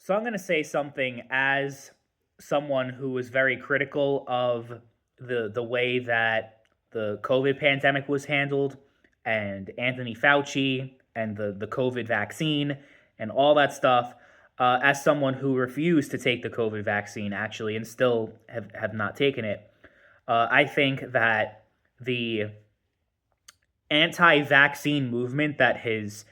So I'm going to say something as someone who was very critical of the way that the COVID pandemic was handled, and Anthony Fauci and the COVID vaccine and all that stuff. As someone who refused to take the COVID vaccine, actually, and still have not taken it, I think that the anti-vaccine movement that has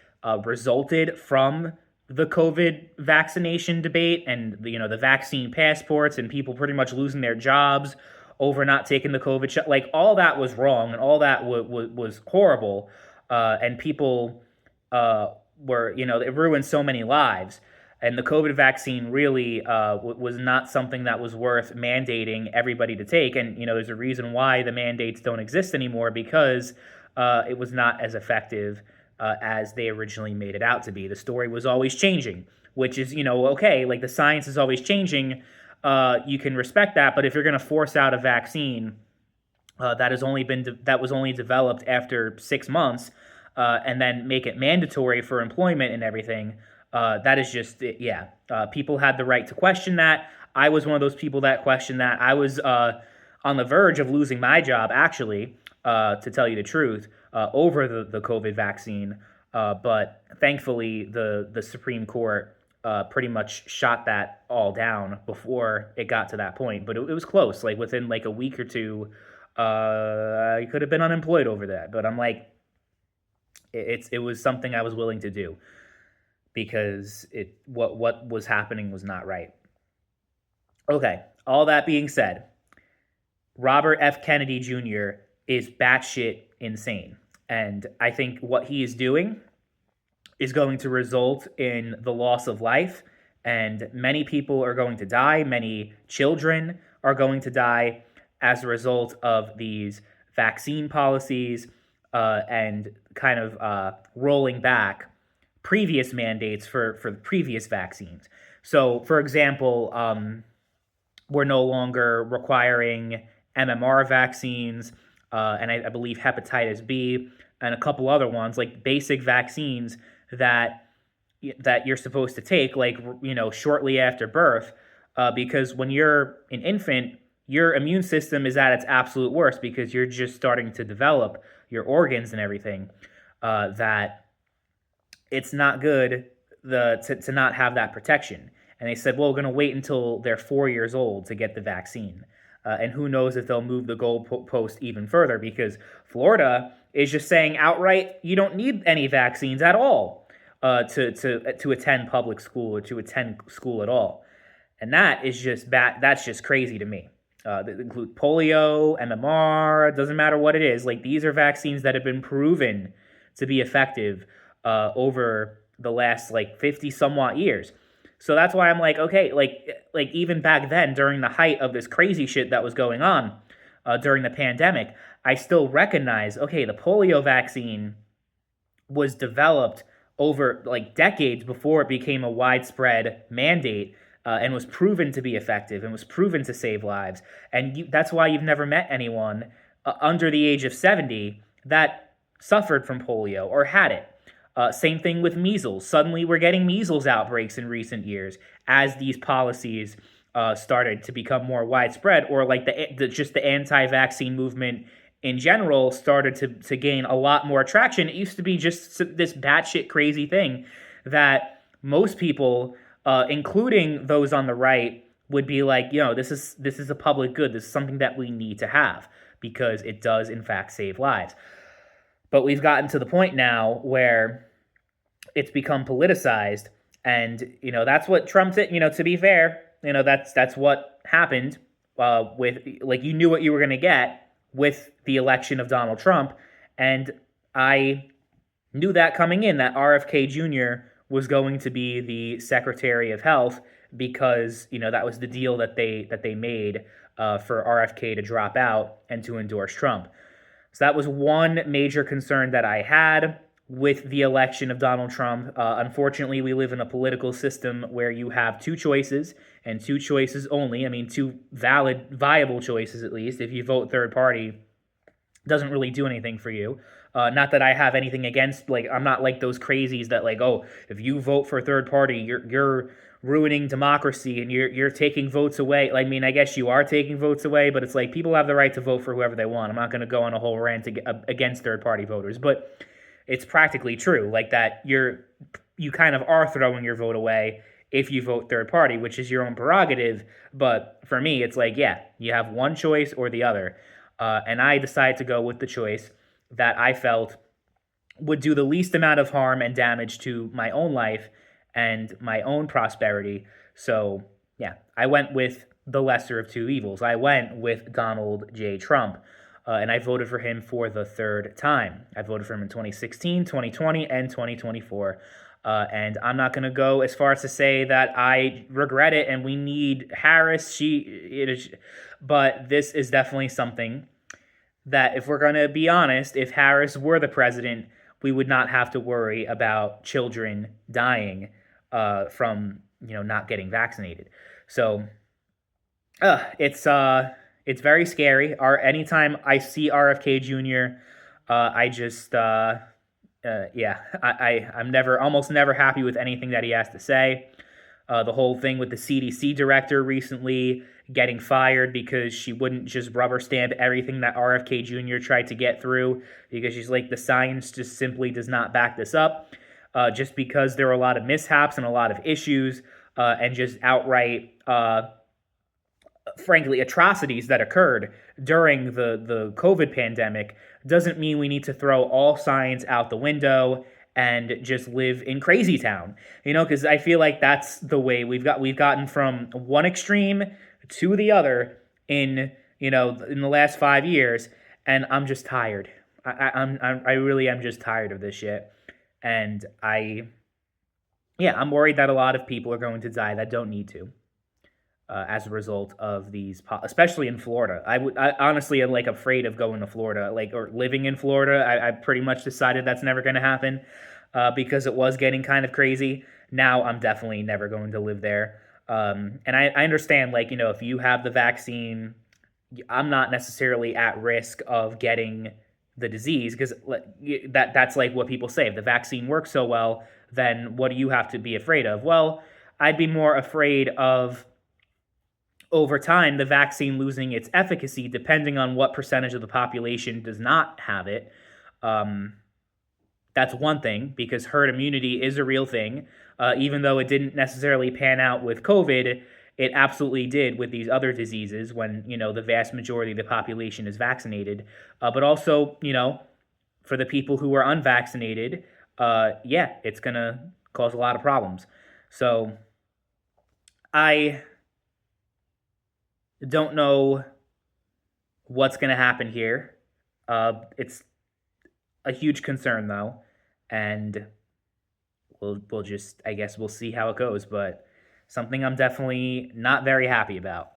resulted from the COVID vaccination debate, and the vaccine passports, and people pretty much losing their jobs over not taking the COVID shot, like all that was wrong, and all that was horrible, and people were it ruined so many lives. And the COVID vaccine really was not something that was worth mandating everybody to take. And there's a reason why the mandates don't exist anymore, because it was not as effective as they originally made it out to be. The story was always changing, which is, okay, like the science is always changing. You can respect that, but if you're going to force out a vaccine that was only developed after 6 months, and then make it mandatory for employment and everything, that is just, yeah. People had the right to question that. I was one of those people that questioned that. I was on the verge of losing my job, actually, to tell you the truth, over the COVID vaccine. But thankfully, the Supreme Court pretty much shot that all down before it got to that point. But it was close. Like within like a week or two, I could have been unemployed over that. But I'm like, it was something I was willing to do, because what was happening was not right. Okay, all that being said, Robert F. Kennedy Jr. is batshit insane. And I think what he is doing is going to result in the loss of life. And many people are going to die. Many children are going to die as a result of these vaccine policies, and kind of rolling back previous mandates for the previous vaccines. So, for example, we're no longer requiring MMR vaccines, and I believe hepatitis B, and a couple other ones, like basic vaccines that you're supposed to take, like shortly after birth, because when you're an infant, your immune system is at its absolute worst, because you're just starting to develop your organs and everything. That it's not good to not have that protection. And they said, well, we're going to wait until they're 4 years old to get the vaccine. And who knows if they'll move the goalpost even further, because Florida is just saying outright, you don't need any vaccines at all to attend public school, or to attend school at all. And that is just bad. That's just crazy to me. That include polio, MMR, it doesn't matter what it is. Like, these are vaccines that have been proven to be effective over the last 50 somewhat years. So that's why I'm like, okay, like even back then, during the height of this crazy shit that was going on during the pandemic, I still recognize, okay, the polio vaccine was developed over decades before it became a widespread mandate, and was proven to be effective, and was proven to save lives. And that's why you've never met anyone under the age of 70 that suffered from polio or had it. Same thing with measles. Suddenly we're getting measles outbreaks in recent years as these policies started to become more widespread, or just the anti-vaccine movement in general started to gain a lot more traction. It used to be just this batshit crazy thing that most people, including those on the right, would be like, this is a public good. This is something that we need to have, because it does in fact save lives. But we've gotten to the point now where it's become politicized, and that's what Trump did. To be fair, that's what happened with, you knew what you were going to get with the election of Donald Trump, and I knew that coming in, that RFK Jr. was going to be the Secretary of Health, because that was the deal that they made for RFK to drop out and to endorse Trump. So that was one major concern that I had with the election of Donald Trump. Unfortunately, we live in a political system where you have two choices, and two choices only. I mean, two viable choices, at least. If you vote third party, it doesn't really do anything for you. Not that I have anything against, like, I'm not like those crazies that, like, oh, if you vote for a third party, you're ruining democracy and you're taking votes away. I mean, I guess you are taking votes away, but it's like people have the right to vote for whoever they want. I'm not going to go on a whole rant against third party voters, but it's practically true. Like that, you kind of are throwing your vote away if you vote third party, which is your own prerogative. But for me, it's like, yeah, you have one choice or the other. And I decided to go with the choice that I felt would do the least amount of harm and damage to my own life and my own prosperity. So, yeah, I went with the lesser of two evils. I went with Donald J. Trump, and I voted for him for the third time. I voted for him in 2016, 2020, and 2024. And I'm not going to go as far as to say that I regret it and we need Harris. But this is definitely something that, if we're going to be honest, if Harris were the president, we would not have to worry about children dying from not getting vaccinated. So it's very scary. Anytime I see RFK Jr., I just yeah, I'm never almost never happy with anything that he has to say. The whole thing with the CDC director recently getting fired because she wouldn't just rubber stamp everything that RFK Jr. tried to get through because she's like, the science just simply does not back this up. Just because there were a lot of mishaps and a lot of issues and just outright, frankly, atrocities that occurred during the COVID pandemic doesn't mean we need to throw all science out the window and just live in crazy town, because I feel like that's the way we've gotten from one extreme to the other in the last 5 years, and I'm just tired. I really am just tired of this shit, and I'm worried that a lot of people are going to die that don't need to. As a result of these, especially in Florida, I honestly am like afraid of going to Florida, like, or living in Florida. I pretty much decided that's never going to happen because it was getting kind of crazy. Now I'm definitely never going to live there. And I understand, like, if you have the vaccine, I'm not necessarily at risk of getting the disease because that's like what people say. If the vaccine works so well, then what do you have to be afraid of? Well, I'd be more afraid of, over time, the vaccine losing its efficacy depending on what percentage of the population does not have it. That's one thing, because herd immunity is a real thing. Even though it didn't necessarily pan out with COVID, it absolutely did with these other diseases when, the vast majority of the population is vaccinated. But also, for the people who are unvaccinated, it's going to cause a lot of problems. So I don't know what's going to happen here. It's a huge concern, though, and we'll just, I guess we'll see how it goes, but something I'm definitely not very happy about.